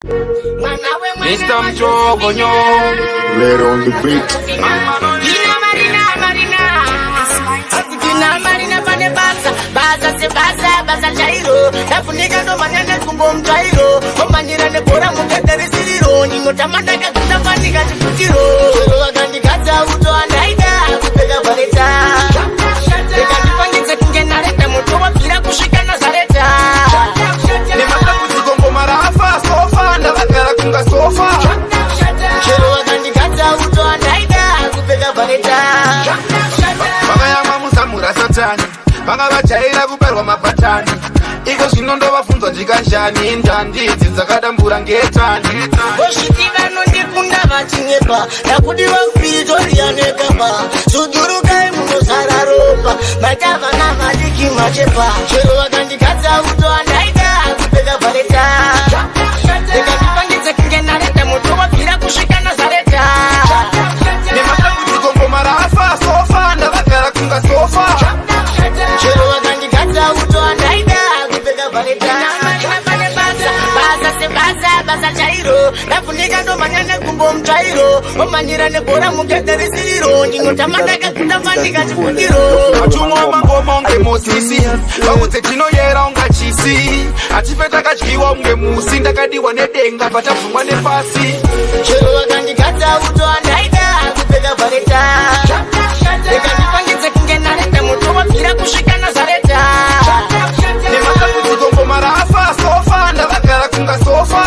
Mr. Mchogonyo, Red on the beat. Marina pane basa chairo tafunika ndo manyanya kumbo mtairo omanyira nebora mutederisiro ninotamanda kakutafanika chikutiro wakandikadza uto andaida kupeka bareta ekandipangidze kunge nareta moto wabvira kusvika nazareta nematambudziko ngoma rafa sofa ndavagara kunga sofa chero wakandikadza uto andaida kupeka bareta vakayamwa musamura satani vanga vajaira kuberwa mapatani iko zvino ndovafunzwa ndikanjani ndandidzi dzakadambura ngetani osviti vanondikunda vachinyepa ndakudiwa kupitoriya nekapa sudurukai munozara ropa matava namadiki machepa chero vakandikadza uto andaida kupeka bhareta ekandipangidze kunge nareta moto wabvira kusvika nazareta nematambudziko ngoma rafa sofa ndavagara kunga sofa chero vakandikadza uto andaida kupeka bhareta basa chairo ndafunika ndomanyanya kumbo mtairo omanyira nebhora mugederisiro ndinotamandaka kutafanika chikutiro vatumwa mangoma unge mosisi vaudze tinoyera unga chisi hachipetakachiwa unge musi ndakadiwa nedenga patavhumwa nepasi chero vakandikadza uto andaida kupeka bhareta ekandipangidze kunge nareta moto wabvira kusvika nazareta nematambudziko ngoma rafa sofa ndavagara kunga sofa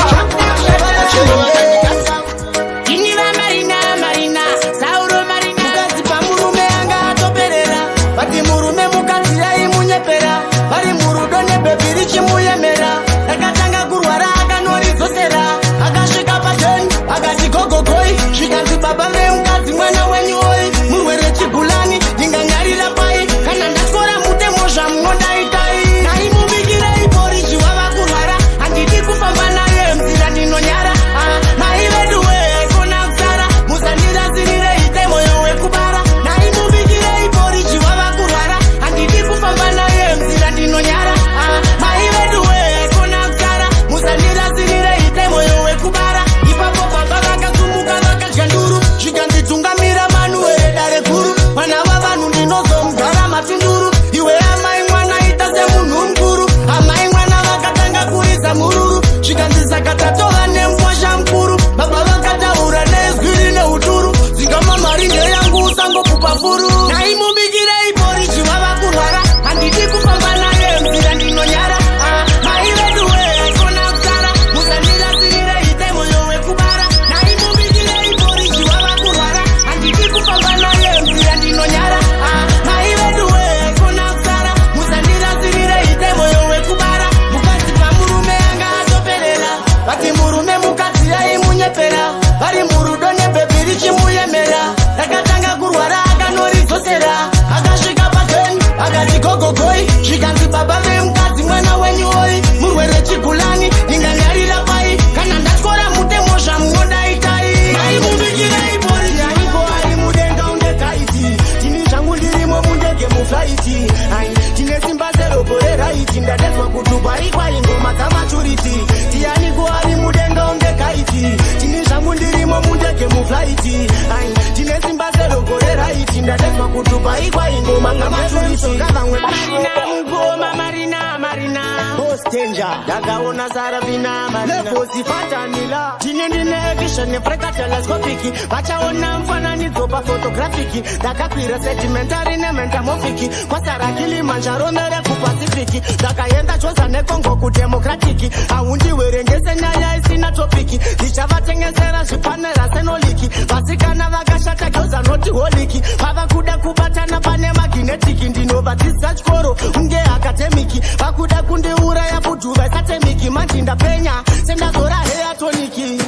ndakaona saravina marinaosifatanila tinendinekishenefreka teleskopiki vachaona mfananidzo pafotografiki ndakakwira sedimentari nementamofiki kwasara kilimanjaromere kupasifiki ndakaenda choza nekongo kudemokratiki haundiwerengese nyaya isina topiki ndichavatengesera zvipanera senoliki vasikana vakashata gyoza noti holiki vava kuda kubatana pane maginetiki ndinovadzidza chikoro unge akademiki vakuda kundiuraya budhuva isatemiki manje ndapenya sendazora heatoniki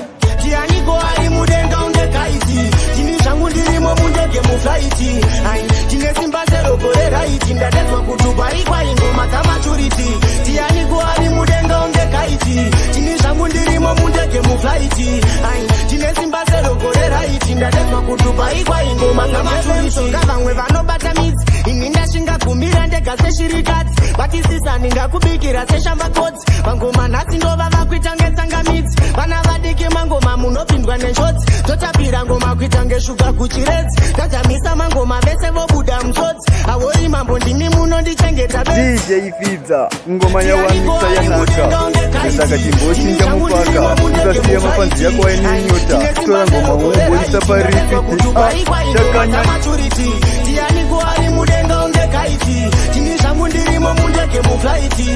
tianiko ari mudenga unge kaiti tini zvangu ndirimo mundege muflaiti tine simba seroko reraiti ndadedzwa kudubai kwaingoma dzamaturiti tianiko ari mudenga unge kaiti tini zvangu ndirimo mundege muflaiti tine simba seroko reraiti ndadedzwa kudubai kwaingoma dzamaturiti vamwe vanobata midzi ini ndashinga gumira ndega seshirikadzi vatisisani ngakubikira seshamba kodzi mangoma nhasi ndova vakuita ngetsangamidzi vana vadiki mangoma munopindwa nenjodzi totapira ngoma kuita ngeshuga kuchiredzi tadzamisa mangoma vese vobuda mutsotsi avori mambo ndimi munondichengeta DJ Fidza ngoma yawanisa yanaka nataka chimboshinja mupaka uzasiya mapanzi yako ainenyota tora ngoma womboisa parifiti shakanya tiani kuari mudenga unge kaiti tini zvangu ndirimo mundege muflaiti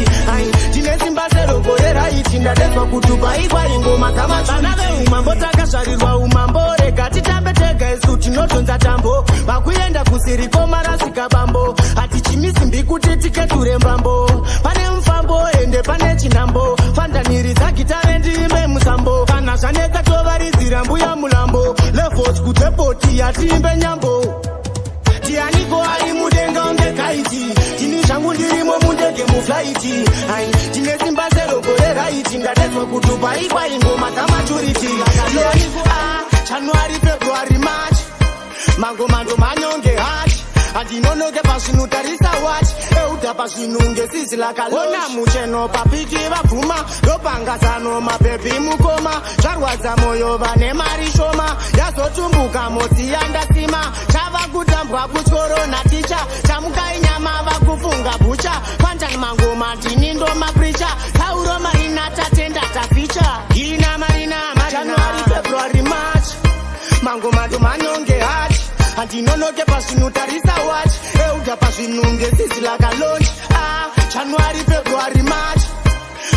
tine simba serogore raiti ndadedzwa kudubai kwaingoma dzamavana veumambo takazvarirwa umambo rega titambe tega isu tinotonza tambo vakuenda kusiriko marasika bambo hatichimisimbi kuti tiketure mbambo pane mufambo ende pane chinambo fandaniri dzagitare ndiimbe musambo kana zvaneka tovaridzira mbuya mulambo levos kutepoti yatiimbe nyambo tianiko ari mudenga unge kaiti tini zvangu ndirimo mundege muflaiti tine simba serogore raiti ndadedzwa kudubai kwaingoma dzamaturiti january february march mangoma ndo manyonge hachi handinonoke pazvinotarisa wachi euta pazvinunge sizi lakalona mucheno papiki vabvuma ndopangazano mabhebhi mukoma zvarwadza mwoyo vane mari shoma yazotumbuka motsi yandasima chava kutambwa kuchorona ticha chamukai nyama vakufunga bucha pandani mangoma tini ndomapricha tauro marina tatenda taficha ina marina january february march mangoma ndo manyonge hachi handinonoke pazvinotarisa wachi euta pazvinunge sizi lakalonji january february march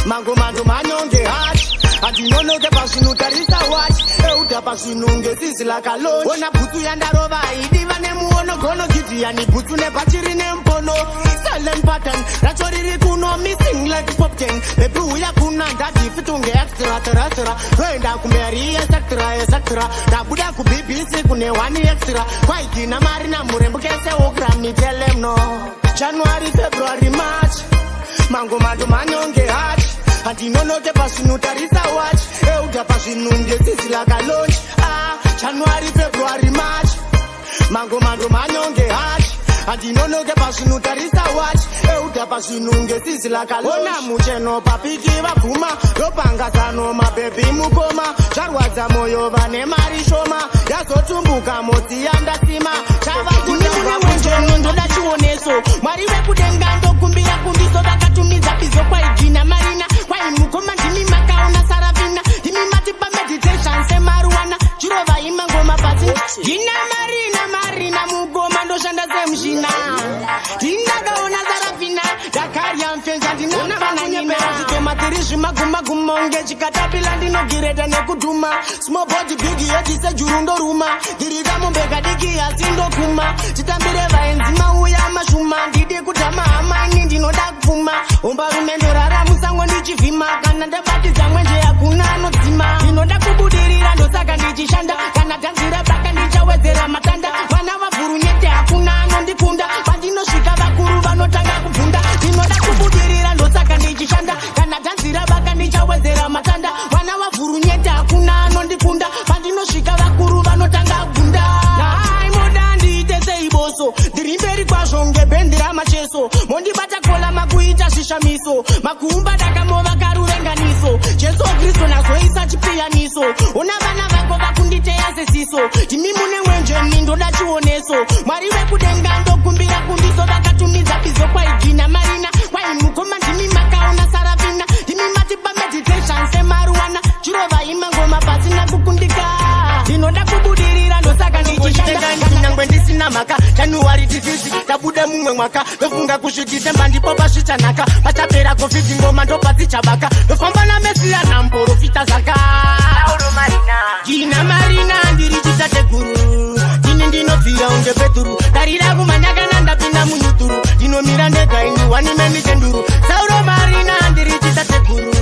mangoma ndo manyonge hachi handinonoke pazvinotarisa wachi euta pazvinunge sizi lakalonji ona bhutsu yandarova haidiva nemuono gono gidhiyani bhutsu nepachiri nempono silent pattern racho riri kuno missing like popken bebuya kuna ndadifitunge extra terastra roenda kumberi esectra ndabuda kubbc kune 1 extra kwaigina mari namurembukese okramitelemno january february march mangoma ndo manyonge hachi handinonoke pazvinotarisa wachi euta pazvinunge sizi lakalonji january february march mangoma ndo manyonge hachi handinonoke pazvinotarisa wachi euta pazvinunge sizi lakalona mucheno papiki vabvuma ndopangazano mabhebhi mukoma zvarwadza mwoyo vane mari shoma yazotumbuka motsi yandasima chava kunemunamwenjeno ndoda chioneso mwari vekudenga ndokumbira kundiso vakatumidza bizo kwaigina marina kwai mukoma ndimi makaona saravina ndimi matipa meditation semaruwana chirova imangoma pasi gina marina mugoma ndoshanda semushina ndindakaona saravina dakarya mfenja ndinona vananyemera zvitomatiri zvimagumaguma unge chikatapila ndinogireta nekudhuma small body big yetise juru ndoruma ndirita mumbeka diki asi ndokuma chitambire vaenzi mauya mashuma ndidi kutama hamaini ndinoda kupfuma umbarume ndorara musango ndichivhima kana ndabatidza mwenje hakuna anodzima ndinoda kubudirira ndosaka ndichishanda kana dhanzira baka ndichawedzera matanda vana vavhurunyete hakuna anondikunda pandinosvika vakuru vanotanga kubvunda ndinoda kubudirira ndosaka ndichishanda kana dhanzira baka ndichawedzera matanda vana vavhurunyete hakuna anondikunda pandinosvika vakuru vanotanga kubvunda moda ndiite seiboso ndiri mberi kwazvo ngebhendi ramacheso mondibata kola makuita zvishamiso makuumba dakamova karurenganiso jesu kristu nazoisa chipiyaniso una vana vako vakunditeya sesiso timi mune mwenjeni ndoda chioneso mwari vekudenga ndokumbira kundiso vakatumidza bizo kwaigina marina kwai mukoma ndimi makaona saravina ndimi matipa meditation semaruwana chirova imangoma pasina kukundika ndinoda kubudirira ndosaka ndichishanda ndisina maka january tisisi tabuda mumwe mwaka ndofunga kusvikisemba ndipo pasvichanaka pachapera covid ngoma ndopadzichabaka ndofamba namesiya namborofita zaka gina marina ndiri chitateguru tini ndinobvira unge peturu darira kumanyakana ndapinda munyuturu ndinomira ndegaini wanimeni chenduru sauro marina ndiri chitateguru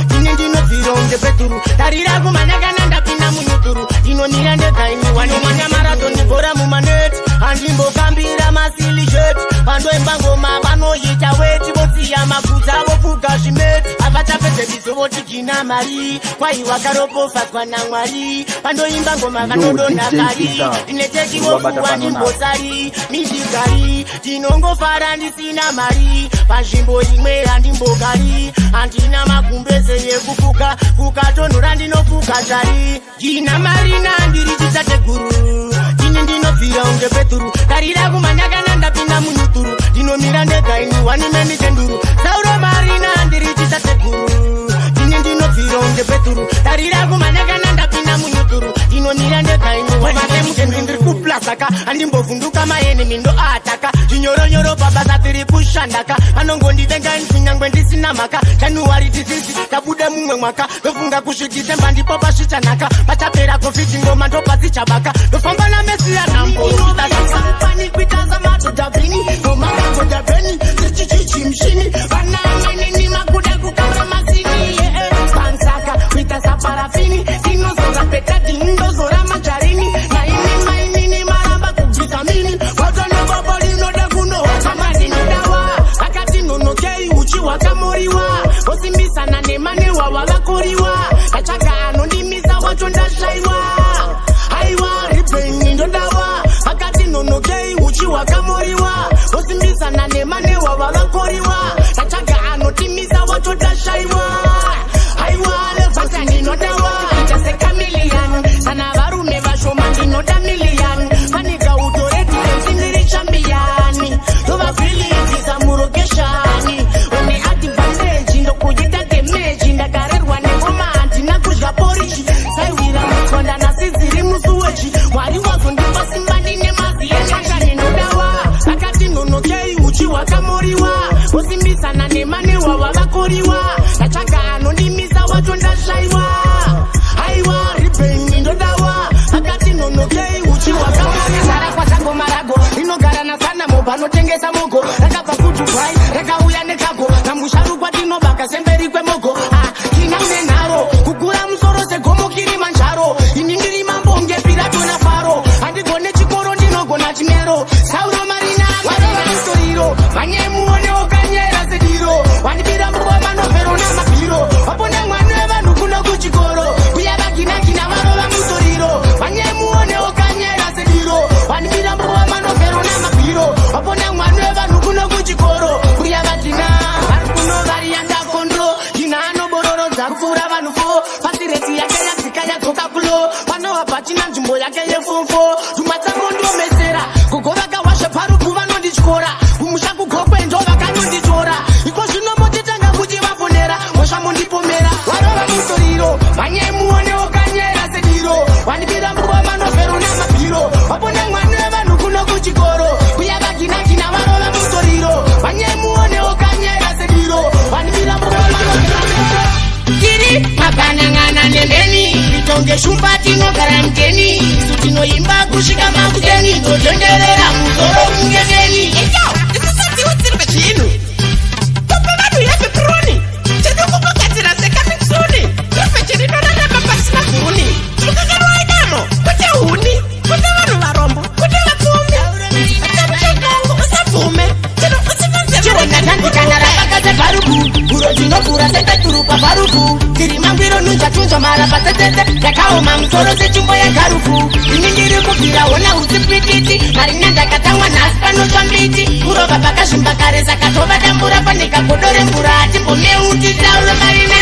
tini ndinobvira unge peturu darira kumanyakana ndapinda munyuturu ndinomira ndegaini wanomanya maratoni bhora mumaneti handimbokambira masilisheti vandoimba ngoma vanoita weti vosiya mabvudza vofuga zvimeti havachapedze bizo voti kina mari kwai wakaropofa kwana mwari pandoimba ngoma vanodonha kari tinetekiwo kuwa ndimbosari mizhigari tinongofara ndisina mari panzvimbo imwe handimbogari handina magumbeze yekufuka kukatonhora ndinofuka chari ndina mari nandiri chitateguru ini ndinobvira unge peturu tarira kumanyakana ndapinda munyuturu ndinomira ndega wani chenduru sauro mari nandiri chitateguru ini ndinobvira unge peturu tarira kumanyakana ndapinda munyuturu ndinomira ndega ndiri kuplasaka handimbovhunduka maenemi ndo ataka chinyoronyoro pabasa tiri kushandaka anongondivenga kunyangwe ndisina maka januari tisisi tabude mumwe mwaka ndofunga kusvikisemba ndipo pasvichanaka pachapera kofiti ngoma ndopadzichabaka ndofamba namesiya namboaikuitaza matodhavhini nomakagodhavheni zichichichimshini vanamenini makuda kukaura masini pansaka kuita saparafini tinozora petadini ndozora majarini naini mainini maramba kuvitamini vatonobabo linoda kunohatamadinodawa akati nonokei uchi wakamoriwa osimbisana nemanewa wavakoriwa achaga anondimisa wacho ndashaiwa aiwa ripeni ndodawa akati nonokei uchi wakamoriwa osimbisana nemanewa wavakoriwa achaga anotimisa wacho ndashaiwa aiwa levasa ndinodawa itasekamilian sana varume vashoma ndinoda milian fanika utoretitenzindiri chambiyani ndovavhilidzisa murokeshani one advantage ndokuita demeji ndakarerwa nengoma handina kudya porichi saiwira mutsonda nasiziri musuwechi mwari wazondipa simba ndine maziyenaka ninodawa akati nonokei uchi wakamoriwa osimbisana nemanewa wavakoriwa achaga anondimisa wacho ndashaiwa aiwa ripeni ndodawa akati nonokei uchi wakamoriwa zara kwasangomarago inogara nasana mobha notengesa mogo rakabva kudubai rakauya nekago namusharukwa tinobaka semberi kwemogo tinaune nharo kugura musoro segomo kirimanjaro ini ndiri mambonge pirato nafaro handigone chikoro ndinogona chimero sauro marina varoraisoriro vanyemuonewo kanyera sediro wandibira mbuwa manovhero namabhiro vapona mwana wevanhu kuno kuchikoro kuya vakinakina varova mutoriro vanyemuonewo kanyera sediro wandibira mbuwa manovhero namabhiro vapona mwana wevanhu kuno kuchikoro kuya vakina vari kuno variyandakondo ina anobororoza kupfuura vanhu fo pasireti yake yadzika yadzoka kulo panova pachina nzvimbo yake yefofo tumatsangondomesera gogo vakawasha parupu vanondityora kumusha kugokwe ndo vakanonditora iko zvino motitanga kuchivaponera mosha mondipomera varova mutoriro vanyemuonewo kanyera sediro wandibira mbuwa manovhero namabhiro vapona mwana wevanhu kuno kuchikoro kuya vakinakina varova mutoriro vanyemuonewo kanyera sediro wandibira mbuwa manovhero tiri mabanangana nembeni ritonge shumba tinogara muteni isu tinoimba kusvika makuteni tozvonderera musoro kungemeni isisadziwo dziri pachinhu topa vanhu yefepironi tinokupokatira sekamitsuni yefechirinonanama pasina huni mukakarwaidano kuti huni kuti vanhu varombo kuti vapfume atamuchakongo usabvume chironatandikana rapakaze bharuku guro dzinokura sepeturu pabharuku tiri mangwiro nunzvatunzva marapa setete yakaoma musoro sechimbo yegarufu ini ndiri kubvira hona usipititi marina ndakatamwa nhasi panotsva mbiti kurova pakazvimba kare saka tovadambura panekagodo remvura hatimbomeuti tauro marina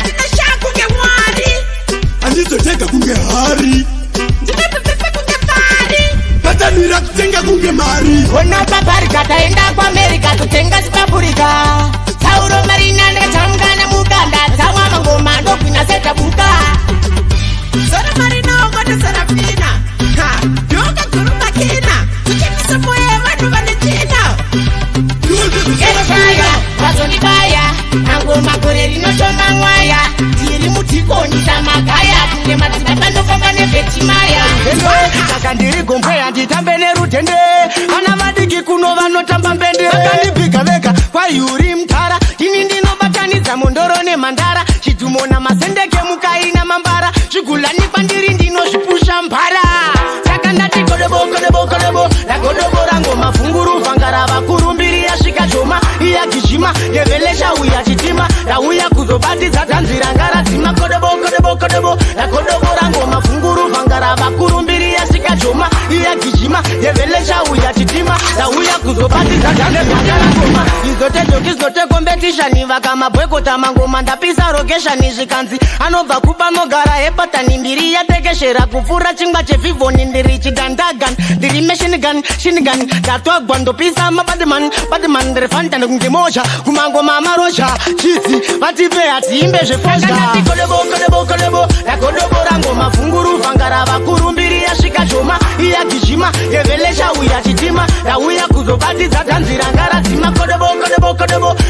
ndinashaka kunge mwari handizotega kunge hari ndinototese kunge pari tatamira kutenga kunge mari ona paparika taenda kuamerica totenga sipapurika tauro marina ndakatamukana muganda tamwa mangoma ndogwina setabuka zora marina ogoto serafina ndokagurubakina kuchemisomo yevanhu vanechina erofaya vazondibaya nango makore rinotonga mwaya tiri mutikondisa magaya kunge madzibaba ndofamba nevhetimaya saka ndiri gombeya nditambe nerutende vana vadiki kuno vanotamba mbende vakandipiga vega kwaiuri mtara ini ndinobatanidza mondoro nemhandara chidhumo namasendeke mukaina mambara zvigulanikwa ndiri ndinozvipusha mbara saka ndati godebo ndagodobora ngoma vhunguru vhangara vakuru mbiri yasvika joma iyagijima yevelesha uya chitima ndauya kuzobatidza tanzira ngaradzima kodobo kodobo kodobo rakodobora ngoma funguru vangara vakurumbiri yasvika joma iyagijima yevelesha uya chitima dauya kuzobatidza tanzira ngaradzima izotejoki izote kompetishani vakamabwekota mangoma ndapisa rogeshani zvikanzi anobva kupa mogara hepatani mbiri yatekeshera kupfuura chingwa chevhivhoni ndiri chidandagan ndiri meshinigan shinigan ndatogwa ndopisa mabadman badman ndiri fanta ndokunge moja kumangoma marosha chidzi vatipe hatiimbe zvefoshakodebo rakodobora ngoma funguru vangara vakurumbiri yasvika joma iyagijima yevelesha uya chitima dauya kuzobatidza tanzira ngaradzima kodebo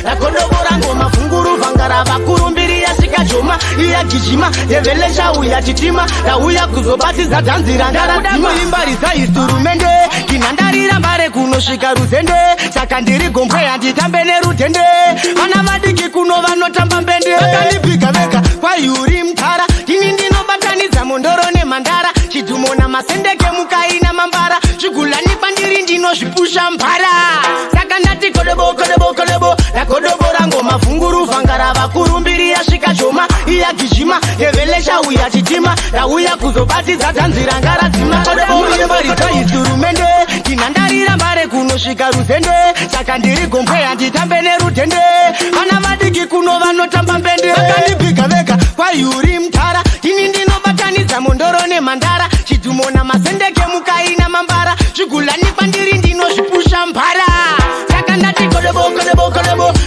rakodobora ngoma funguru vangara vakurumbiri yasvika joma iyagijima yevelesha uya chitima dauya kuzobatidza tanzira ngaradzima imbaridza instrumende kinandarira mbare kunosvika ruzende saka ndiri gombwe handitambe nerudhende vana vadiki kuno vanotamba mbende vakandipika vega kwayuri mtara ini ndinobatanidza mondoro nemhandara chidhumo namasendeke mukaina mambara zvigulani pandiri ndinozvipusha mbara saka ndati kodebo rakodobora ngoma funguru vangara vakurumbiri yasvika joma iyagijima yevelesha uya chitima dauya kuzobatidza tanzira ngaradzima kodeboimbaridza instrumende kinandarira mbare kunosvika ruzende saka ndiri gombwe handitambe nerudhende vana vadiki kuno vanotamba mbende vakandipika vega kwayuri mtara ini ndinobatanidza mondoro nemhandara chidhumo namasendeke mukaina mambara zvigulani pandiri ndinozvipusha mbara saka ndati kodebo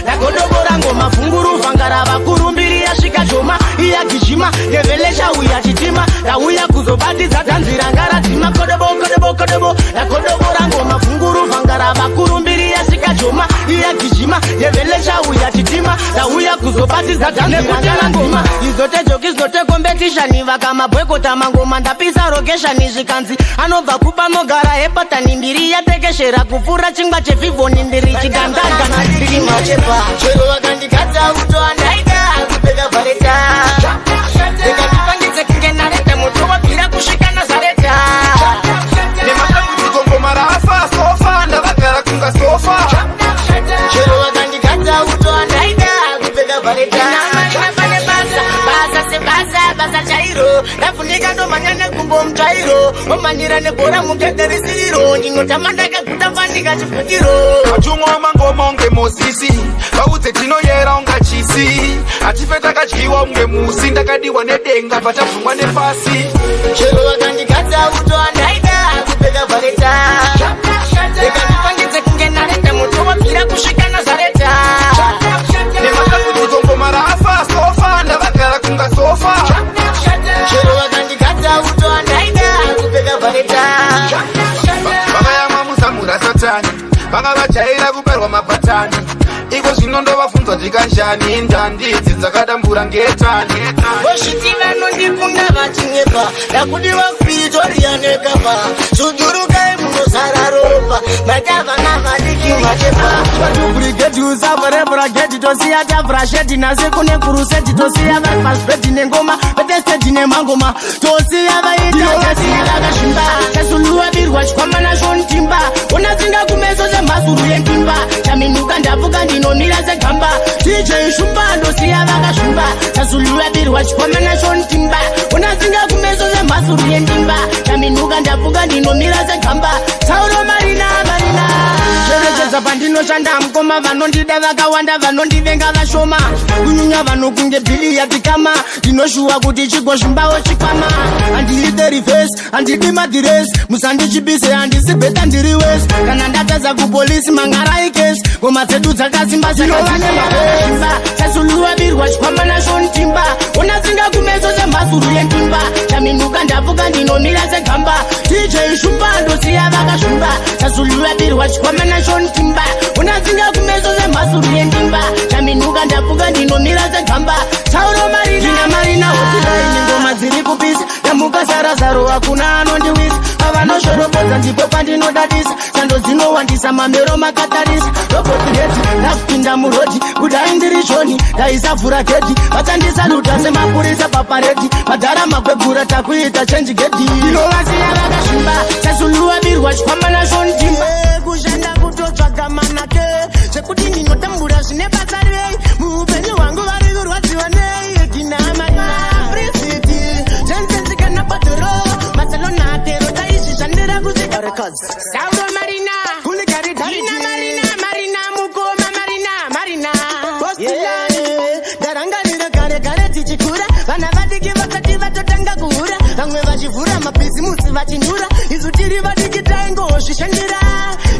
rakodobora ngoma funguru vangara vakurumbiri yasvika joma iyagijima yevelesha uya chitima dauya kuzobatidza tanzira ngaradzima kodebo rakodobora ngoma funguru vangara vakurumbiri yasvika joma iyagijima yevelesha uya chitima dauya kuzobatidza tanzira ngaradzima izotejoki izote kompetishani vakamabwekota mangoma ndapisa rogeshani zvikanzi anobva kupa mogara hepatani mbiri yatekeshera kupfuura chingwa chevhivhoni ndiri chidandagana ndiri machepa chero vakandikadza kutoandaida kupeka bhareta ndikandipangidze kunge nareta moto wabvira kusvika nazareta nemakakutikongoma rafa sofa ndavagara kunga sofa chero vakandikadza kutoandaida kupeka bhareta basa chairo ndafunika ndomhanya negumbo mutsvairo omhanyira nebhora mugederisiro ndinotama ndakaguta fandika chiputiro vatumwa mangoma unge mozisi vaudze tinoyera unga chisi hatife takadyiwa unge musi ndakadiwa nedenga vatavhumwa nepasi chero vakandikadza kutoandaida kupeka bhareta ndikandipangidze kunge nareta moto wabvira kusvika nazareta nemakakutikongoma rafa sofa ndavagara kunga sofa chero vakandikadza kutoandaida kupeka bhareta vakayamwa musamura satani vanga vajaira kuperwa mapatani iko zvino ndovabvunzwa zvikanjani ndandidzi dzakadambura ngetani vosviti vanondikunda vachinyepa ndakudiwa kupitoriya nekapa sudurukai munozara ropa matavana vadiki machepa vatubrigedi usavarevuragedi tosiya tavrashedi nasi kune kurusedi tosiya vafasbedi nengoma vetestedi nemangoma tosiya vaitasiya vakashimba tasuluwavirwa chikwamana zvontimba unasinga kumeso semhasuru yentimba chaminuka ndavuka ndinomira segamba dj shumba ndosiya vakashumba tasuluwavirwa chikwamana zvontimba unasinga kumeso semhasuru yentimba chaminuka ndavuka ndinomira segamba tauro marina cherechedza pandinoshanda mukoma vanondida vakawanda vanondivenga vashoma kunyunya vanokunge bhili yatikama ndinoshuwa kuti chigozvimbawo chikwama handiite rivhesi handidi madhiresi musandichibise handisi bheta ndiri wesi kana ndatadza kupolisi mangaraikesi ngoma dzedu dzakasimba sakaimaimba tasuluwavirwa chikwama nashontimba unasinga kumeso semhasuru yentimba chaminuka ndavuka ndinomira segamba dj shumba ndosiya vakashumba tasuluwavirwa chikwama nashontimba unasinga kumeso semhasuru yentimba chaminuka ndavuka ndinomira segamba tauro marina hotilaini ngoma dziri kupisa yamuka sarazaro hakuna anondiwisa avanoshorobodza ndipo pandinodadisa chando dzinowandisa mamero makatarisa robotireti ndakupinda murodi kudai ndiri shoni ndaisavhura gedhi vatsandisaluta semapurisa paparedi madhara makwegura takuita chenji gedhi inovasiya vakashimba tasuluwavirwa chikwama nashontimba kushanda kutotsvaga manake zvekuti ndinotambura zvine basa rei muupenyu hwangu vari kurwadziwa Brothers. Sauro Marina, Kulikari Marina, Marina, Mukoma Marina. Postulani, Darangani the Kare Tichikura, Vanavati give us a diva to Tangakura, and when Vajivura, Mapizimus, Vachinura, is a deriva Digitango, Shishandira,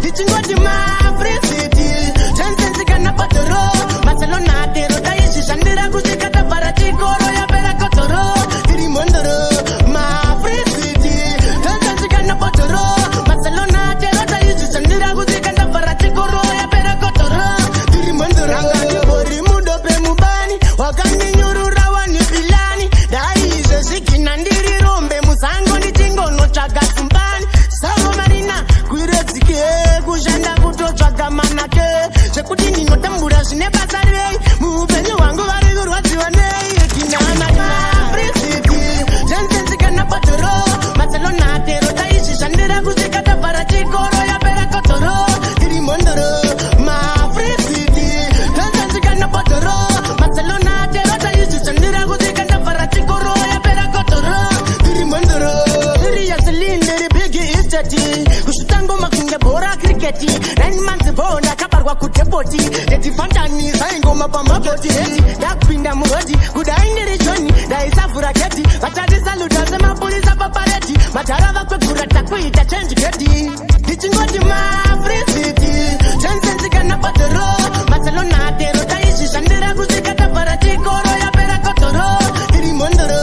Tichingotima, Free City, Chances Canapatoro, Barcelona, Terota, Shishandira, Kusikata, Paratico, Roya Peracotoro, Tirimondoro, Ma Free City, Chances Canapatoro, Barcelona, Terota, Shishandira, Kusikata, Paratico, Roya Peracotoro, Tirimondoro, Rimundo Pemubani, Wakani Nyurura, Pilani, Dai, Zikinandiri, Rombe, Musango, Nitingo, no Chagasumbani, Sao Marina, Kuretike, Kujanda, Kuto, Chagamanake, Chakutini, no Tambura, Nepasare, Mubenu, Wango, Watiwane, Kinana, Prisiti, Jensen, Canapatoro, Barcelona, Terota, Shandera, Kusikata, Paratico, Roya Peracotoro, Tirimondoro, Ma Prisiti, Jensen, Canapatoro, Barcelona, Terota, Shandera, Kusikata, Paratico, Roya Peracotoro, Tirimondoro, Siriaslin, Big Istati, Kushitango Makinga Bora Cricketi, 9 months Bona Kaparwa Kutepoti, the Fantani, Sango Mapamapoti, Dakpinda Murati, Kudaini Johnny, Daisafura Keti, Matadi Saluda, Zema Police Paparetti, Matarava Kurata Kuita Change Keti, Tichingotima, Free City, Jensen Canapatoro, Barcelona, Terota, Shandera, Kusikata, Paratico, Roya Peracotoro, Tirimondoro,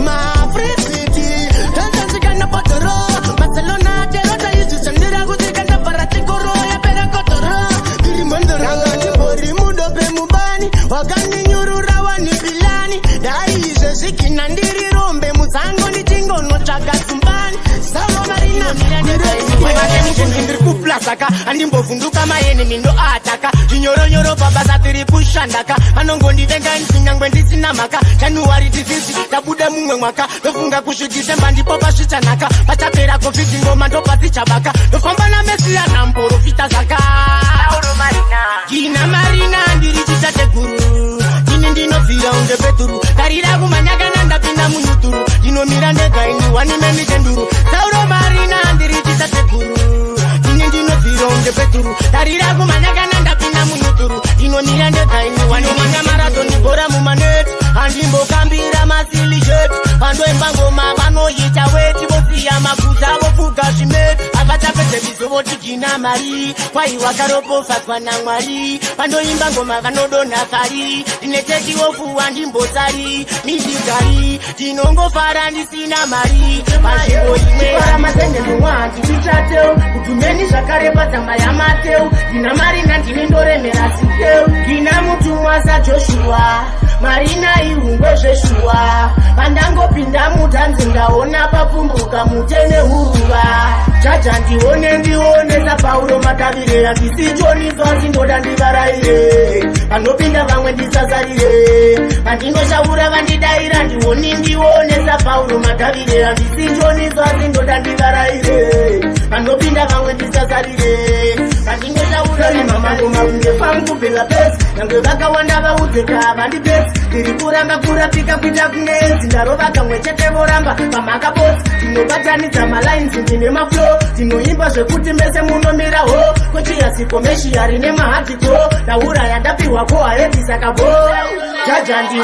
Ma Free City, Jensen Canapatoro, Barcelona, Terota, Shandera, Kusikata, Paratico, Roya Peracotoro, Tirimondoro, Rimundo Pemubani, Wakani Nyurura, Wani Pilani, Dai, Zikinandiri, Rombe, Musango, Nitingo, no Chagasumbani, Sao Marina, Kuplasaka, and Imbofunduka, my enemy, no ataka, Junior Baba Satiri Pushandaka, Anongondi Venga, Sinang Sinamaka, January 50, Tabuda Mumaka, the Funga Kushi, Bandi Papa Shitanaka, Patapera Coffee, Manto Pasichabaka, the Fombana Messia, Nampo, Fitazaka, Gina Marina, Dirita Teguru, Dinindino Villa on the Peturu, Karira Manyagananda Pina Munuturu, Dino Miranda Gaini, one man Kenduru, Sauro Marina, Dirita Teguru, Dinindino Villa on the Peturu, Karira Manyagananda Pina Munuturu, Dino Miranda Gaini, one man Marathon, Bora Mumanet, and Limbo Kambira Masili Jet, and when Bango Mamano Yita Weti, Bosia Makuza, Fugashime, Abata Gina Mari, why Wakaropo Fatwana Mari, Pando Imbango Maganodo Nafari, Dineteki Wofu and Imbosari, Midikari, Tinongo Farandi Sina Mari, Pashibo Paramazende Luanti, Chateo, Utumeni Shakare Patamaya Mateo, Gina Mari Nantinindore Merasiteo, Gina Mutumasa Joshua, Marina Iungo Joshua, Pandango Pindamu Tanzinga, Ona Papumbuka Mutene Huruva, Chajanti One za Paulo Matavire, Antisichoni Zozi Ndoda Ndivaraire, Anopinda Vangwe Ndisazarire, Antingo Shaura Vandidaira, Ndiwoningi One za Paulo Matavire, Antisichoni Zozi Ndoda Ndivaraire, Anopinda Vangwe Ndisazarire, Antingo Shaura Mamango Maunge Fangu Pela Pes, Nange Vaka Wandava Uteka Vandi Pes, Tirikuramba Kurapika Pita Kunezi, Ndarova Kamwe Chete Voramba, Pamaka Pos, Tinobata Zama Lines, Tinema Flow, Tinoimba Shekuti Mese Munomira Ho, Kochia Sikomeshi Yarine Mahatiko, Naura Yadapi Wako Aeti Sakabo, Jajandi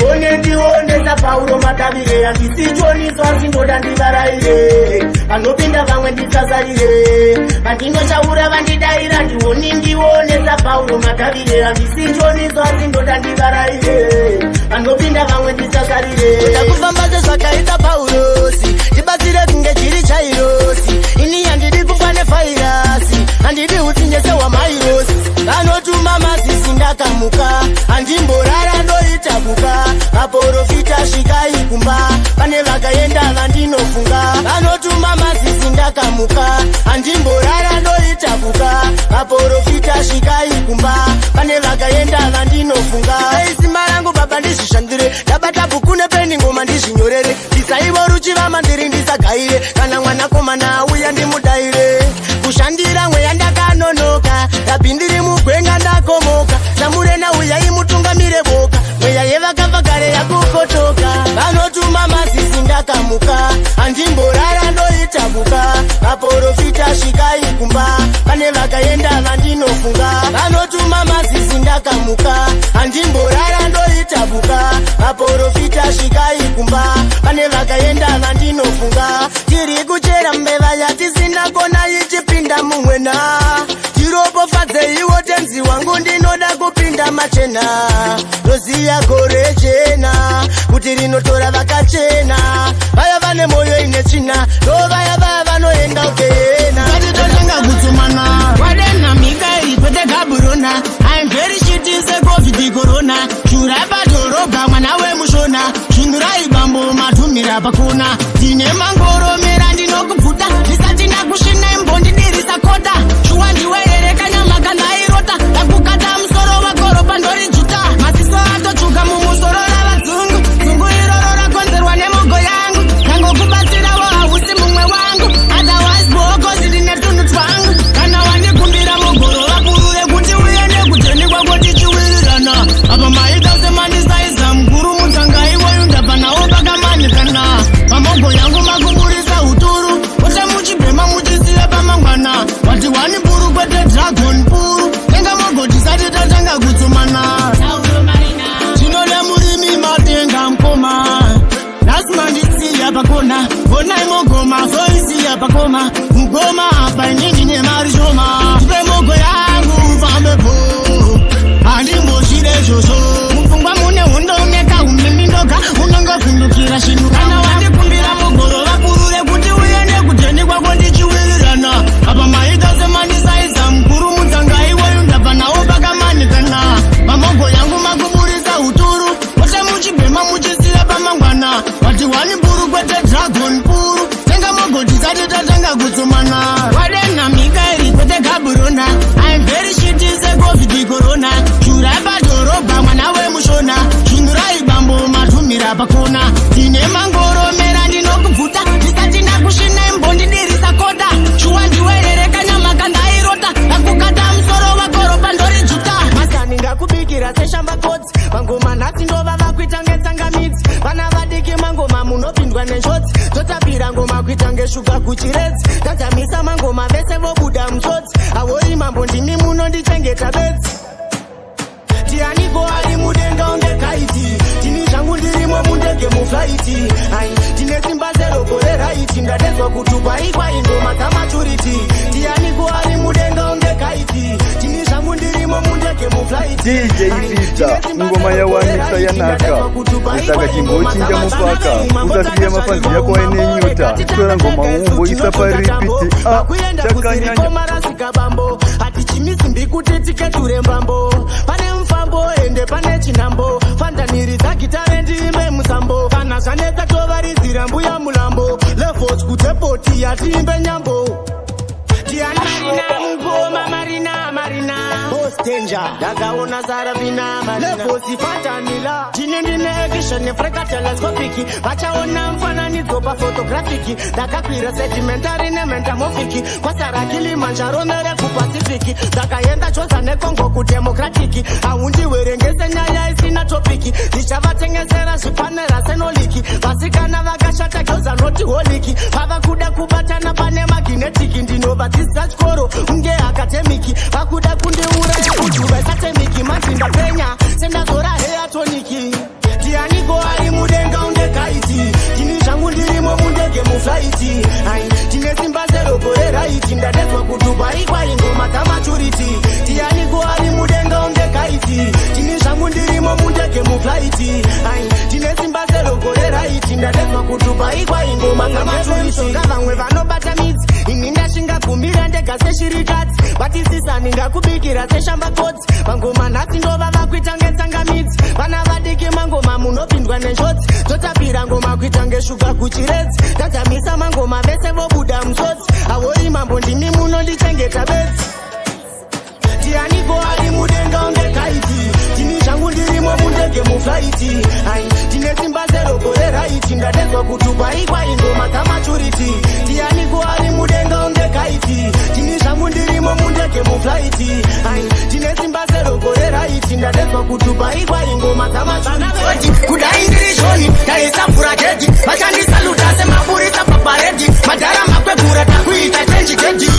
One za Paulo Matavire, Antisichoni Zozi Ndoda Ndivaraire, Anopinda Vangwe Ndisazarire, Antingo Shaura Vandidaira, Ndiwoningi One za Paulo Matavire, Antisichoni Zozi Ndoda Ndivaraire, Anopinda Vangwe Ndisazarire, Takufambaze Swakaita Paulosi, Tibazire Kunge Chiri Chairosi, Ini Andidi Kufane Fairasi, Andidi Utinjese wa Mairosi, Kanotuma Masisi Ndakamuka, Andimborara ndo itabuka, Aporo Fita Shikai Kumba, Pane Vakaenda Vandino Funga, Kanotuma Masisi Ndakamuka, Andimborara ndo itabuka, Aporo Fita Shikai Kumba, Pane Vakaenda Vandino Funga, Eisi Marangu Baba Ndishishandire, Tabata Bukune Peni Ngoma Ndishinyorere, Isaibo Ruchiva Mandiri Ndisagaire, Kana Mwana Komana Uya Ndimudaire, Kushandira Mweya Ndakanonoka, Tapindiri Mugwenga Ndakomoka, Samurena Uya Imutunga Mireboka, Mweya Yeva Kavagare ya Kukotoka, Kanotuma Masisi Ndakamuka, Andimborara ndo itabuka, Aporo Fita Shikai vakaenda vandinofunga vanotuma mazizi ndakamuka handimborara ndoitabuka vaprofita svikai kumba pane vakaenda vandinofunga tiri kuchera mbeva yatisindakona ichipinda mumwena tiropofadzeiwo tenzi wangu ndinoda kupinda machena roziya gore chena kuti rinotora vakachena vaya vane moyo ine tsvina ndovaya vaya vanoenda ukena vatitotenga kutsumana wadenamika iri kwete gaburona I'm very shitty secovid corona shura padhorobha mwana wemushona shindurai bambo matumira pakona tine mangoro mera ndinokubvuta ndisati ndakushina imbondidirisa kota shuwa ndiwerereka nyama kandairota ndakukata musoro wakoro pandori juta masiso atotsvuka mumusoro ravadzungu dzungu iroro rakonzerwa nemogo yangu kangokubatsirawo hausi mumwe wangu otherwise bokozi rine tunhu twangu kana wandikumbira mogoro vakurure kuti uende kuteni kwako tichiwirirana apa maita semandisaiza mukuru mutsanga iwoyu ndabva nawo pakamanikana pamogo yangu makuburisa uturu ute muchibhema muchisiya pamangwana wati wani puru kwete dragon puru tenga mogo tisati tatanga kutsumana tinoda murimi matenga mkoma nasimandisiya pakona konai mogoma foisiya pakoma mugoma apa inini nemari shoma tipe mogo yangu mfambepo handimboshire zvozvo mupfungwa mune hondo uneka umimindoga unongavhundukira shinhu kana wandikumbira mogoro vapurure kuti uende kuteni kwako ndichiwirirana apa maita semandisaiza mukuru mutsanga iwoyu ndabva nawo pakamanikana mamogo yangu makuburisa uturu ote muchibhema muchisiya pamangwana wati wani puru kwete dragon puru tenga mogo tisati tatanga kutsumana wadenamika iri kwete gaburona I'm very shitty secovid corona shura padhorobha mwana wemushona shindurai bambo matumira pakona tine mangoro mera ndinokubvuta ndisati ndakushina imbondidirisa kota shuwa ndiwerereka nyama kandairota ndakukata musoro wakoro pandori juta masani ndakubikira seshamba kodzi mangoma nhasi ndova vakuita ngetsangamidzi vana vadiki mangoma munopindwa nenjodzi totapira ngoma kuita ngeshuga kuchiredzi tadzamisa mangoma vese vobuda musodzi avori mambo ndini munondichengeta bedzi tianiko ari mudenga ungekaiti tini zvangu ndirimo mundege muflaiti ai tine simba zero gore raiti ndadedzwa kutupa ikwai ngoma dzamaturiti tianiko ari mudenga ungekaiti tini zvangu ndirimo mundege muflaiti DJ Vita ngoma yawanisa yanaka isaka chimbochinja mupaka usasiya mafanzi yako aine nyota tora ngoma umbo isaparipiti chakanyanya bambo hatichimisimbi kuti tiketure mbambo pane mfambo ende pane chinambo fandaniriza gitare ndiime musambo kana zvanetsa tovarizira mbuya mulambo levos kutepoti yatiimbe nyambo tianmarina mugoma marina bostenja ndakaona zara vina levosi fatanila tine ndine ekishone freka teleskopiki vachaona mfananidzo pafotografiki ndakakwira sedimentari nementamofiki kwasara kilimanjaro nerekupasifiki ndakaenda choza nekongo kudemokratiki haundiwerengese nyaya isina topiki ndichavatengesera zvipanera senoliki vasikana vakashata gyoza noti holiki vava kuda kubatana pane maginetiki ndinovadzidzisa chikoro unge akademiki vakuda kundiuraya kujuva isatemiki manzinda penya sendazora heyatoniki tianiko ari mudenga ungekaiti tini zvangu ndirimo mundege muflaiti ai tine simba zero gore raiti ndadedzwa kutupa ikwai ngoma dzamaturiti tianiko ari mudenga ungekaiti tini zvangu ndirimo mundege muflaiti ai tine simba zero gore raiti ndadedzwa kutupa ikwai ngoma dzamaturiti vamwe vanobata midzi ini ndashingagumbira ndega seshirikadzi vatisisani ndakubikira seshamba kodzi mangoma nhasi ndova vakuita ngetsangamidzi vana vadiki mangoma munopindwa nenjodzi totapira ngoma kuita ngeshuga kuchiredzi tadzamisa mangoma vese vobuda musodzi avori mambo ndini munondichengeta bedzi tianiko ari mudenga ungekaiti tini zvangu ndirimo mundege muflaiti ai tine simba zero gore raiti ndadedzwa kutupa ikwai ngoma dzamaturiti tianiko ari mudenga ungekaiti tini zvangu ndirimo mundege muflaiti ai tine simba zero gore raiti ndadedzwa kutupa ikwai ngoma dzamaturiti kudai ndirishoni ndaisapfura gedhi vachandisaluta semaburisa paparedi madhara makwegura takuita chenjigedhi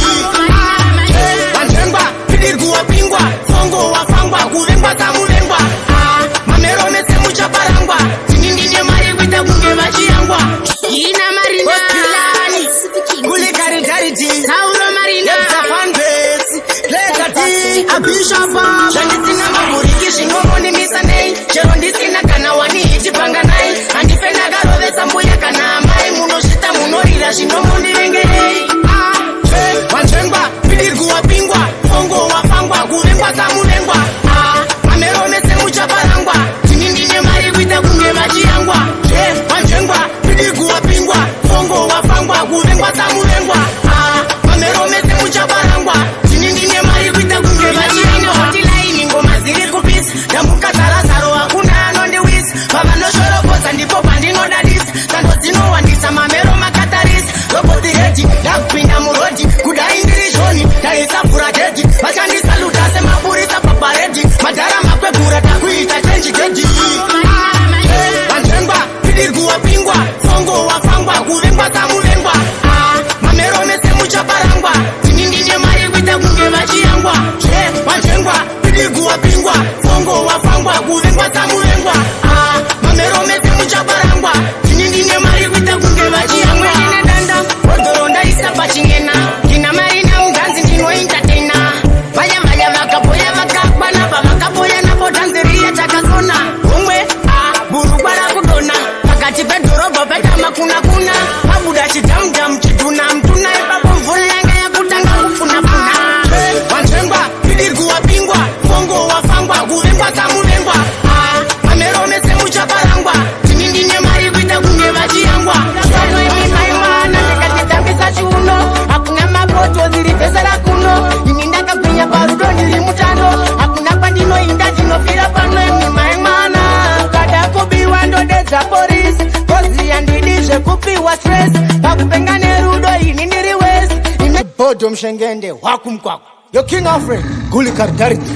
zvekupiwa stress pakupenga nerudo ini ndiri west ine bhodho mshengende wakumkwakwa yo king alfred guli kardariti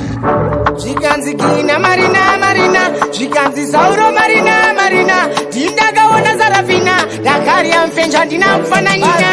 zvikanzi kina marina zvikanzi zauro marina ndindakaona sarafina ndakaria mfenja ndina kufananyina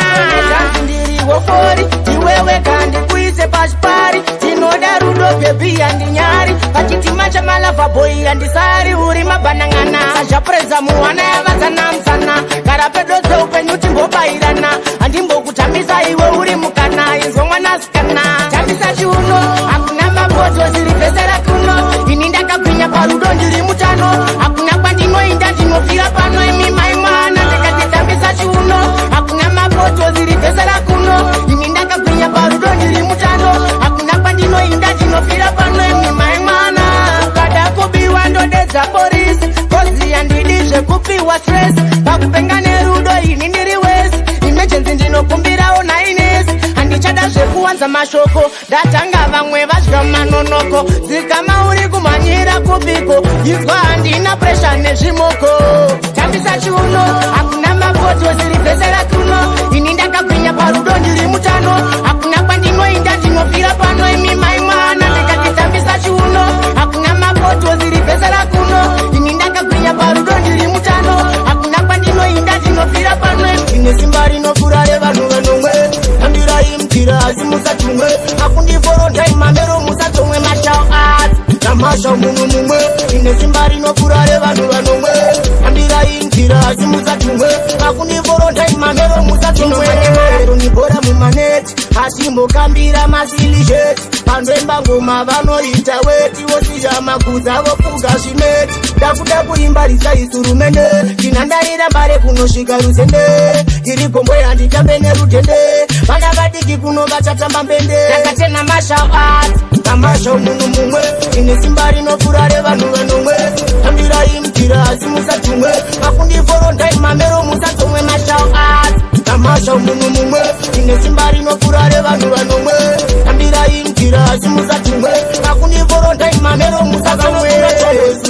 ndiri wofori iwewe kandi kuise pachipari tinoda rudo bebi yandinyari pachitima chamalava boy yandisari uri mabanangana sachapreza muwana yavazana musana gara pedose upenyu timbobairana handimbokutambisa iwe uri mukana inzwa mwanasikana tambisa chiuno hakuna mapoto ziripesera kuno ini ndakagwinya parudo ndiri mutano hakuna kwandinoinda ndinofira pano imi maimwana ndikatitambisa chiuno hakuna mapoto ziripesera kuno ini ndakagwinya parudo ndiri mutano hakuna kwandinoinda ndinofira pano imi maimwana ukada kubiwa ndodedza polisi kozi yandidi zvekupiwa stress pakupenga nerudo ini ndiri west emergency ndinokumbirawo nainesi handichada zvekuwanza mashoko ndatanga vamwe vadya manonoko dzikama uri kumhanyira kupiko izwa handina presha nezvimoko tambisa chiuno hakuna mapoto ziripesera kuno ini ndakagwinya parudo ndiri mutano hakuna kwandinoinda ndinofira pano imi maimwana ndikatitambisa chiuno hakuna mapoto ziripesera kuno ini ndakagwinya parudo ndiri mutano hakuna kwandinoinda ndinofira pano ine simba rinofura revanhu vanomwe tambirai mtira asi musatumwe akundiforotai mamero musatomwe mashao ati namasha munhu mumwe ine simba rinofura revanhu vanomwe tambirai mtira asi musatumwe akundiforotai mamero musatomwe nibhora mumaneti asimbokambira masilisheti pandoemba ngoma vanoita weti wosiya maguza vofuga zvimeti ndakuda kuimbarisa isurumende ndinandaira mbare kunosvika rusende iri gombo yanditambe nerutende vana vadiki kuno vachatamba mbende takatena mashao ati namasha munhu mumwe ine simba rinofura revanhu vanomwe tambirai mtira asi musatumwe akundiforotai mamero musatomwe mashao ati namasha munhu mumwe ine simba rinofura revanhu vanomwe tambirai mtira asi musatumwe akundiforotai mamero musatomwe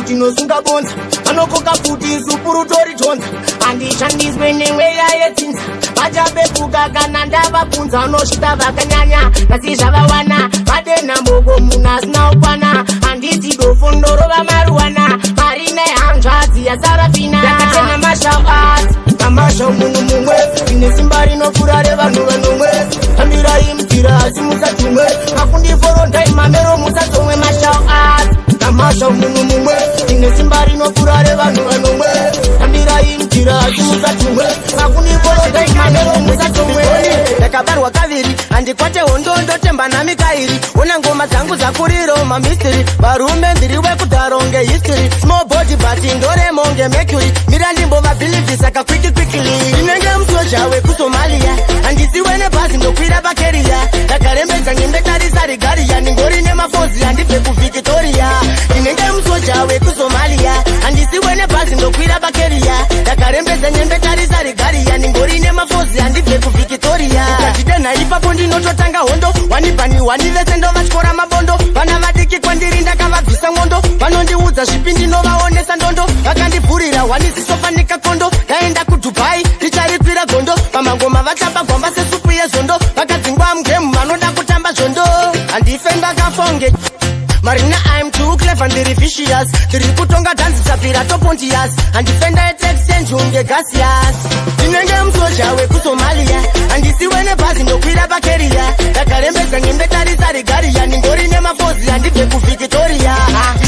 tinosunga bonza vanokoka futi supurutoritonza handishandiswe nemweya yetsinza vachabepuka kana ndavabvunza vanosvita vakanyanya asi zvavawana vadenhamboko munhu asina ukwana handiti dofondorova maruwana marina yehanzvadzi yasarafina yakatena mashao ati namasha munhu mumwe ine simba rinofura revanhu vanomwe tambirai mtira asi musatumwe akundiforotai mamero musatomwe mashao ati namasha munhu mumwe ine simba rinofura revanhu vanomwe tambirai mtira asi musatumwe akundiforotai mamero musatomwe ndakabarwa kaviri handikwate hondo ndotemba namikairi una ngoma dzangu dzakuriro mamistiri varume ndiri wekudharo ngehistory small body but indoremo ngemercury mira ndimbovabhilivhisa kakwikikvikili inenge musoja wekusomalia handisiwe nebhazi ndokwira pakeriya ndakarembedza ngembetarisa rigariya ningori nemafozi handibve kuvhictoria inenge musoja wekusomalia handisiwe nebhazi ndokwira pakeriya ndakarembedza nyembetarisa rigariya ningori nemafozi handibve kuvhictoria ukachidena ipapo ndinototanga hondo wanibhani wanivese ndovatyora mabondo vana vadiki kwandiri ndakavabvisa mwondo vanondiudza zvipi ndinovaonesa ndondo vakandibvurira wanisisofanika kondo ndaenda kudubai richarikwira gondo pamangoma vachapa gwamba sesupu yezondo vakadzingwa mugemu vanoda kutamba zvondo handife ndakafonge marina I'm too clever ndiri vicious ndiri kutonga dhanzi sapira topontius handifenda exchange unge gaseous ndinenge musoja wekusomalia handisiwe nebhazi ndokwira pakeriya ndakarembedza nyembetarisa rigariya ningori nemafozi handibve kuvhictoria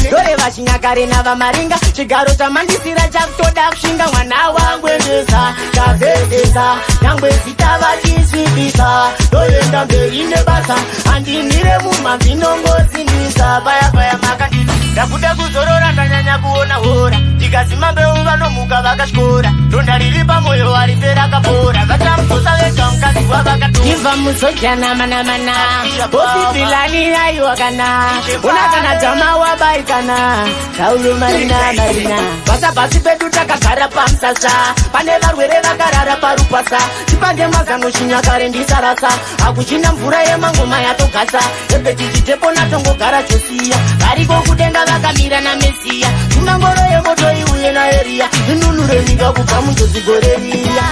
ndore vachinyakare navamaringa chigaro chamandisira chakutoda kushinga mwana wangu endesa kavezesa nyangwe zita vachisvibisa ndoenda mberi nebasa handimire mumamvinongosindisa paya makandini ndakuda kuzorora ndanyanya kuona hora ndikazima mbeu vanomuka vakashkora ronda riri pamwoyo waripera kapora vachamuzosa vega mukadzi wavakaiva musoja namanamana osipilani yaiwakana unakana dzama wabaikana tauro marina basa pasi pedu takagara pamusasa pane varwere vakarara paru kupasa chipange mazano chinyakare ndisarasa akuchina mvura yemangoma yatogasa ebetichitepo natongogara chosiya variko kudenga vakamira namesiya chimangoro yemoto iuye naeriya inunure nyika kubva munjozigoreriya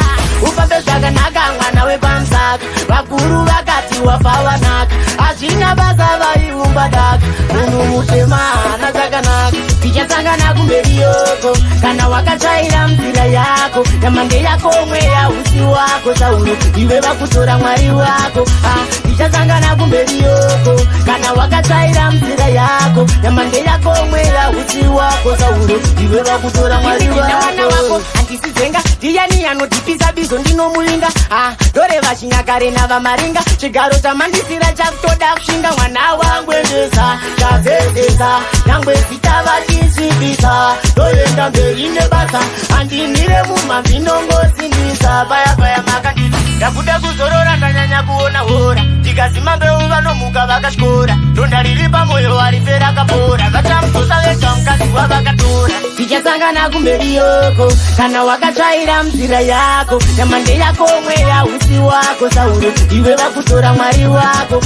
ufambe zvakanaka mwana wepamsaka vakuru vakati wafa wanaka hazvina basa vaiumba daka munhu mutema hana zvakanaka tichasangana kumberi yoko kana wakatsvaira nzira yako yamange yako mweya usi wako sauro iwe vakutora mwari wako tichasangana kumberi yoko kana wakatsvaira nzira yako yamange yako mweya usi wako sauro iwe vakutora mwari wako handisizenga ndiyani anodhipisa bizo ndinomuvinga ndoreva chinyakare navamaringa chigaro chamandisira chakutoda kushinga mwana wangu endesa chazezesa nyangwe zita vachisvibisa toenda mberi nebasa handimire mumamvinongosimbisa paya makandisi ndakuda kuzorora ndanyanya kuona hora tikazima mbeu vanomuka vakatyora ronda riri pamwoyo warifera kapora vachamutosa vega mukadzi wavakatora tichasangana kumberi yoko kana wakatsvaira nzira yako nyamande yako mweya usi wako sauro iwe vakutora mwari wako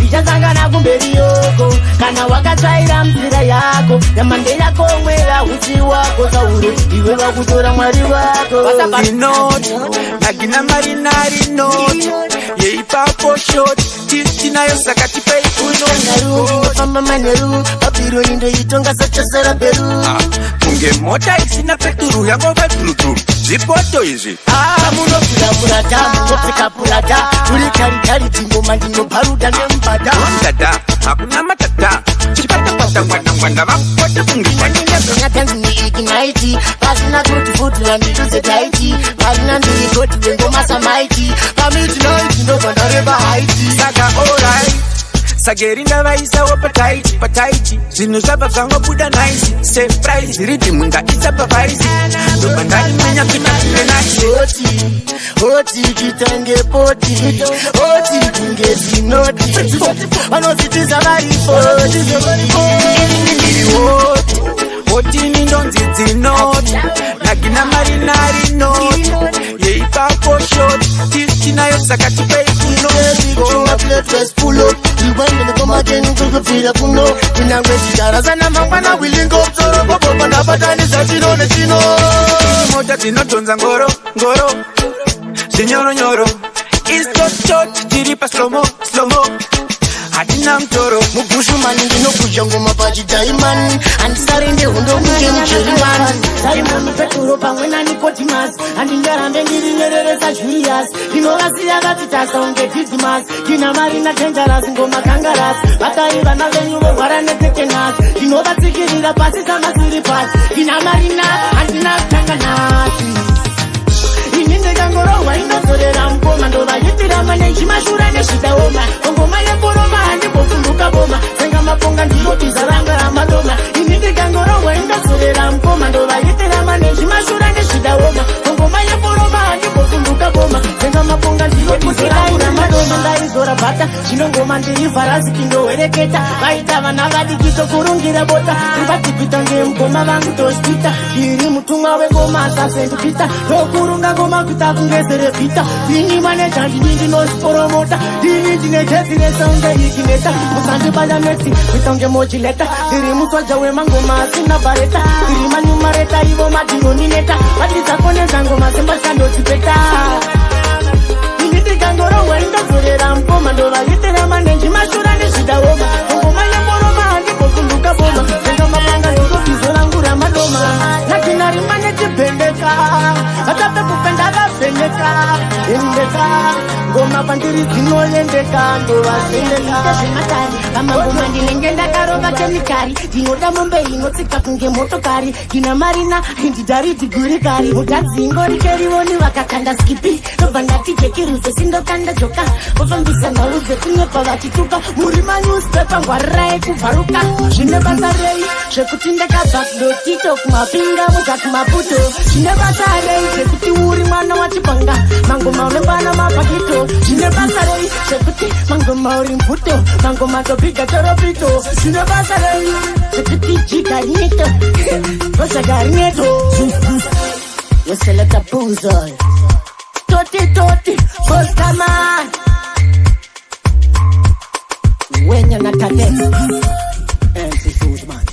tichasangana kumberi yoko kana wakatsvaira nzira yako nyamande yako mweya usi wako sauro iwe vakutora mwari wako nagina marinari not yeipapo shot tinayo sakati famba maneru papiro indoitonga sachasara beru kunge mota isina peturu yakova turuturu zvipoto izvi munopfuramurata munopfekapurata uri karikari tingoma ndinobharuda nemubhadha dada hakuna matata chipatapata ngwandangwanda vakupota kungiatanziniiginaiti pasina kuti fudhura ndiduzetaiti varina ndirikoti wengomasamaiti pamidinaiti ndobvandareva haiti saka orit sagerinda vaisawo pataiti zvinhu zvabva zvangobuda naisi surprise ridhimu ngaisapavaisi ndobvandarimenya kunaire naisi hoti chitange poti hoti kunge zinoti vanozvitiza varifoti hotini ndonzi dzinoti nagina marinari noti yeipapo shoti tinayo sakati ivandenikomatenikukudzira kuno kunyange chitarasana mangwana wilingo msoro popopandapatanisa chino nechino mota dzinodhonza ngoro zvinyoronyoro istochot tiri paslomo hatina mutoro mubushumani ndinokudya ngoma pachidhaimani handisare nehundo kunge mujerimani saimoni peturo pamwe nanikotimas handingarambe ndirinyereresa juriyas ndinovasiya vatitasa unge didimas ndina marina denjaras ngoma kangaras vakari vana venyu vorwara netetenas ndinovatsikirira pasi samasiripasi ndina marina handina kutanganasi ini ndekangorohwa indozorera mukoma ndovayitira manejimashura nezvidaoma ngoma yeboroma handimbofunduka boma senga maponga ndinobiza ranga ramadoma ini ndekangorohwa indozorera mukoma ndovayitira manejimashura nezvidaoma ngoma yeboroma handimbofunduka boma senga maponga ndinobiza ranga ramadoma ndaizora bhata chinongoma ndirivharasiki ndowereketa vaita vana vadikito kurungira bota rivatipita ngemukoma vangu tospita iri mutumwa wengoma asasendipita ndokurunga ngoma kuita kungezerevhita ini maneja ndini ndinosiporomota ndini ndine jezinesa unge ikineta musandibaya mesi kuita unge mochileta ndiri musoja wemangoma asina bhareta ndiri manyumareta ivo madinonineta vatizakoneza ngoma sembashandotipeta ini ndikangorohwa indozorera mukoma ndovayitira manenji mashura nezvidaoma ngoma yeboroma handimbofunduka boma senga mapanga ndinobizorangura madoma natinari manechibhendeka vatape kupenda vavheneka endeka ngoma pandiri dzinoendeka ndovazendeka zvematari vamangoma ndinenge ndakarova kemikari ndinoda mombe inotsika kunge motokari ndina marina ndidari dzigurikari mutadzingo rikerivoni vakakanda skipi ndobva ndatijekiruze sindokanda joka vofambisa nhau dzekunyepa vachituka muri manewspepa ngwarirai kubvaruka zvine basa rei zvekuti ndakabva kudotito kumapinga muga kumaputo zvine basa rei zvekuti uri mwana wachibhanga mangoma unobana mapakito zvine basa rei zvekuti mangoma uri mvuto mangoma tobiga toropito zvine basa rei zvekuti jigarineto rosagarineto yoseleka buzoy Rastaman when you're not a MC Suitman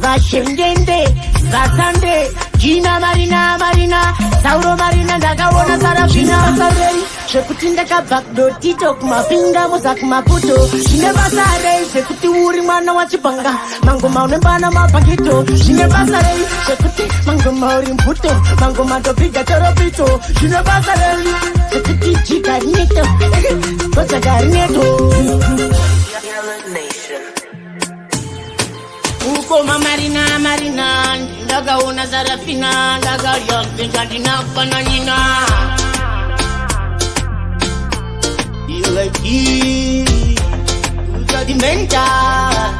Vashindende Vatande Gina Marina Sauro Marina Dagawana Sarafina Sarei Shekutinda Kabakdo Tito Kumapinga Mozak Maputo Shinebasare Shekuti Uri Mana Wachipanga Mango Maunembana Mapakito Shinebasare Shekuti Mango Mauri Mputo Mango Mato Piga Toropito Shinebasare Shekuti Chika Neto Kosa Garneto Ukoma Marina Ndagaona Sarafina Ndagaria Vingadina Pananina Dimenta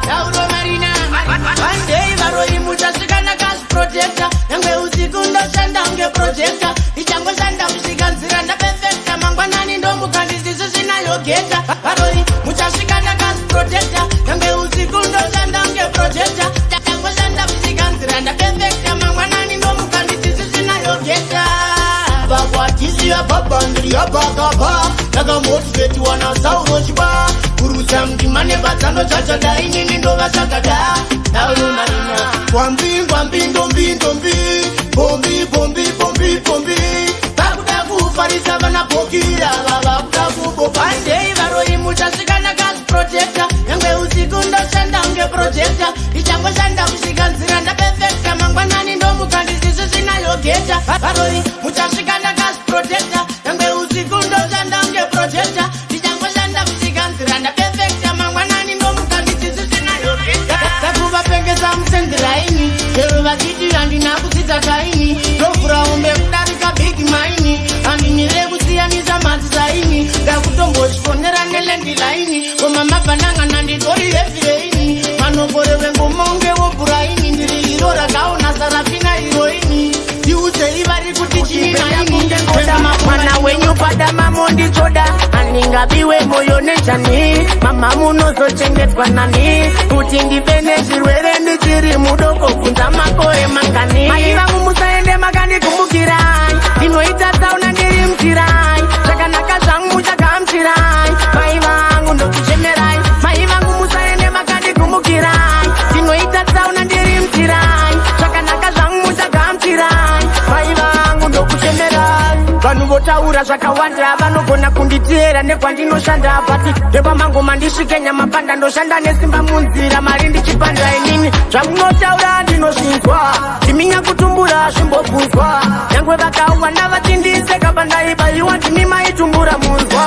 Tauro Marina One day Varoi Muchasikana gas projector Yange usikunda shanda unge projector Ichango shanda usikanziranda perfecta Mangwanani ndomu kandisizo sina yogeta Varoi Muchasikana gas projector Yange usikunda shanda unge projector Ichango shanda usikanziranda perfecta Mangwanani ndomu kandisizo sina yogeta Bakwatisi ya babandri ya bakaba Naga motivate wana sauro chiba Kurusa mdimane batano chacha daini nindo vasakada Tauro Marina Kwambi ndombi Bombi Bakudaku farisa vana pokira Bakudaku bopande Varoi muchasikana gas projector Yange usikunda shanda unge projector Ichango shanda usikanziranda perfecta Mangwanani ndomu kandisizo sina yogeta Varoi muchasikana gas projector Yange usikunda shanda unge projector Ichango shanda usikanziranda perfecta Mangwanani ndomu kandisizo sina yogeta Takuva pengeza msendiraini Yeruva kiti andina kusita kaini Dofura umbe kudarika big maini Andini rebusia niza matizaini Dakutongo shifonera nelendi laini Koma mabananga nandi dori refireini Manogore wengo monge wopuraini Ndiri irora kaona Sarafina heroini Diuse ivari kutichini naini Mana wenyu pada mamondi choda Aninga biwe moyo nechani Mama munozo chengetwa nani Kutingi bene shirwere ndichiri mudoko Kunza makoe mangani Maiva mumusaende magani kumbukirai Inoita sauna ndiri mtirai Chakanaka zangu chaka mtirai Maiva angu ndo kuchemerai Maiva mumusaende magani kumbukirai Inoita sauna ndiri mtirai Chakanaka zangu chaka mtirai Maiva angu ndo kuchemerai Vanu votaura zvakawanda vanogona kunditeera nekwandinoshanda pati ndepamango mandishikenya mapanda ndoshanda nesimba munzira mari ndichipanda inini zvamunotaura ndinosvinzwa ndiminya kutumbura zvimbobvunzwa nyangwe vakawanda vachindiseka pandaibayiwa ndimi maitumbura munzwa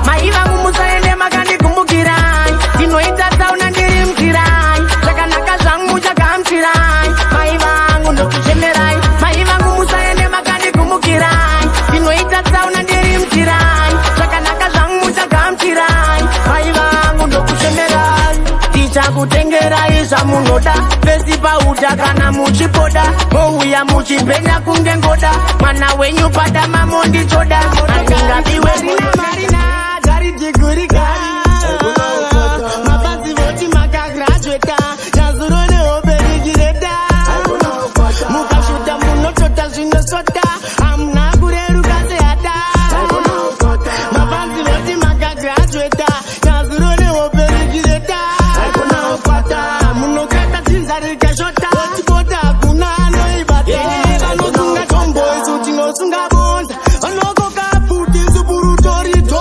maiva mumusaende makandikumbukirayi ndinoita tsauna ndiri mzirai zvakanaka zvangu muchagamchirai maiva angu ndokuchemerai maiva mumusaende makandikumbukirayi ndinoita tsauna ndiri mzirai zvakanaka zvangu muchagamchirai maiva angu ndokuchemerai tichakutengerai zvamunoda pesi pauta kana muchipoda mouya muchipenya kunge ngoda mwana wenyu pada mamondichoda andingabiwe marina garitigurigari mabhazi voti makagraduata nazurone oberigireta mukashuta munotota zvinosota hamuna kureruka sehata mabhazi voti makagraduata nazurone oberigireta munokata dzinza rikashota otipota hakuna anoibata vanosunga tomboisu tinosunga bonza vanokoka futi supurutorito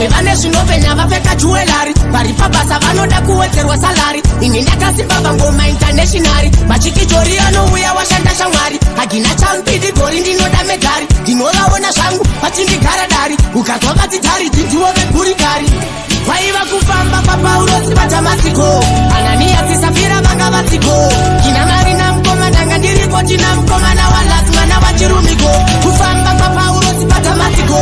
vane zvinopenya vapfeka jewelry vari pabasa vanoda kuwedzerwa salari ini ndakasimba ngoma internationally machikijori anouya washanda shamwari hagina champidi gori ndinoda medhari ndinovaona zvangu vachindigara dari ukazwa vatitari ndivo vegurigari vaiva kufamba kwapaurosi padamasiko ananiasi safira vanga vatiko kina marina mukomandanga ndiriko tina mukomana walasi mwana wachirumiko kufamba kwapaurosi padamasiko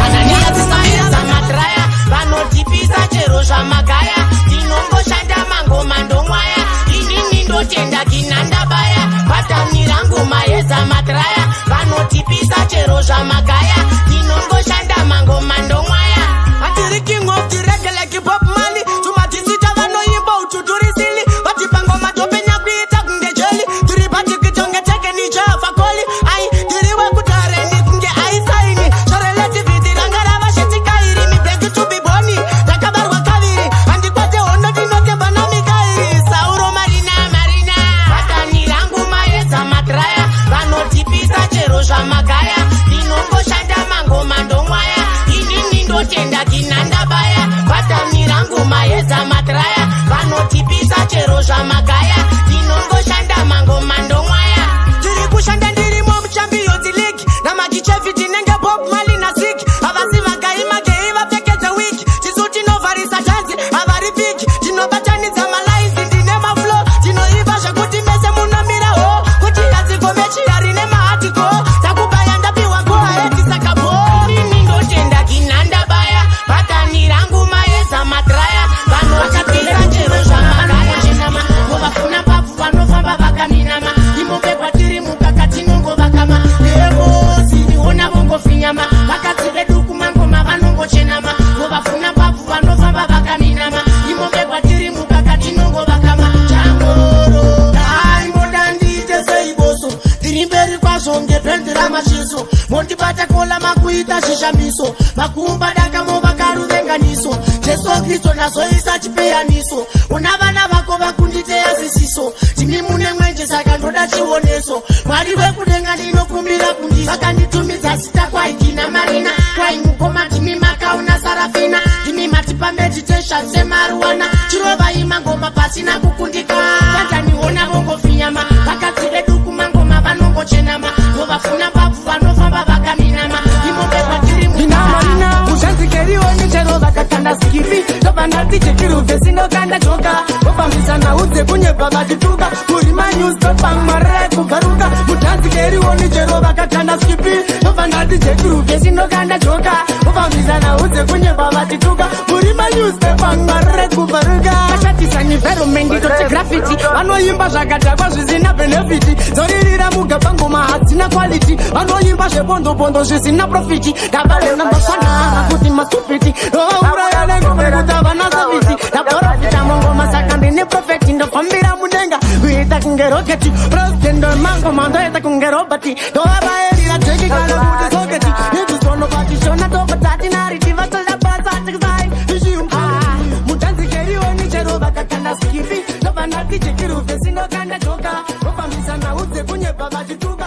ananiasi safira zamatraya vanotipisa chero zvamagaya ndinongoshanda mangoma ndomwaya inini ndotenda kinandabaya vatanira ngoma yezamatraya vanotipisa chero zvamagaya ndinongoshanda mangoma ndomwaya atiri king of the regular hip hop mali tumatisita vanoimba ututurisili vatipango matopenya kuita kunge jeli tiri patikitongeteke nichafakoli ai tiriwe kutareni kunge aisaini sorelativiti rangaravashitikairi mibeki tubiboni takabarwa kaviri handikwate hondo ndinotemba namikairi sauro marina vatanirangu maedza matraya vanotipisa chero zvamagaya ndinongoshanda mangoma ndomwaya inini ndotenda kinandabaya vatanirangu maedza matraya vanotipisa chero zvamagaya ndinongoshanda mangoma ndomwaya tiri kushanda ndirimo muchampions league namakicheviti nenge bob mali nasiki havasi vagai magei vapfekedza wiki tisu tinovharisa tanzi havari piki tinobatanidza malaizi ndine maflo tinoiva zvekuti mese munomira ho kuti yadzikomechira rine mahatiko takubaya ndapiwa gohaedisakabo inini ndotenda kinandabaya vatanirangu maedza matraya vanotapisa chero zvamagaya chinama vovafuna papu vanofamba vakaminama imopekwa tiri mukaka tinongovakama evosi niona vongofinyama vakadzi vedu kumangoma vanongochenama vovafuna papu vanofamba vakaminama imopekwa tiri mukaka tinongovakama changoro aimboda ndiite seiboso tiri mberi kwazvo ngependi ramashiso mondibata kola makuita zvishamiso makumba dakamo vakaruvenganiso jesu kristu nazoisa chipeyaniso una vana vako vakunditeya zisiso timi mune mwenje saka ndoda chioneso mwari vekudenga ndinokumbira kundi vakanditumidza zita kwaikina marina kwai mukoma timi makauna sarafina timi matipa meditation semaruwana chirovaima ngoma pasina kukundika vataniona vongofinyama vakadzi vedu kumangoma vanongochenama vovafuna papu vanofamba vakaminama imopepatiri minamarina uzhanzikerioni chero vakakanda skipi tovanatichekiruvhesinokanda joka vofambisa naudze kunyebva vatituka kuri manyustopa marere kubvaruka mudhanzikerioni chero vakakanda skipi tovanatichekiruvhesinokanda joka vofambisa naudze kunyebva vatituka kuri manyustopa marere kubvaruka vashatisa niveromendi toti grafiti vanoimba zvakadhakwa zvisina benefiti zoririra mugaba ngoma hadzina quality vanoimba zvebondobondo zvisina profiti ndavarena mafana kuti mastupiti ouraya nengoma kuti havana saviti ndaprofita mangoma saka ndine profeti ndofambira mudenga kuita kunge roketi president mangoma ndoita kunge robati ndovavaerira jeki kana kuti soketi izvizvonovatishona tokotatinariti vasolda pasatikzai mutanzikerioni chero vakakanda skipi ndovanatichekiruvhesinokanda joka vofambisa naudze kunyebva vachituka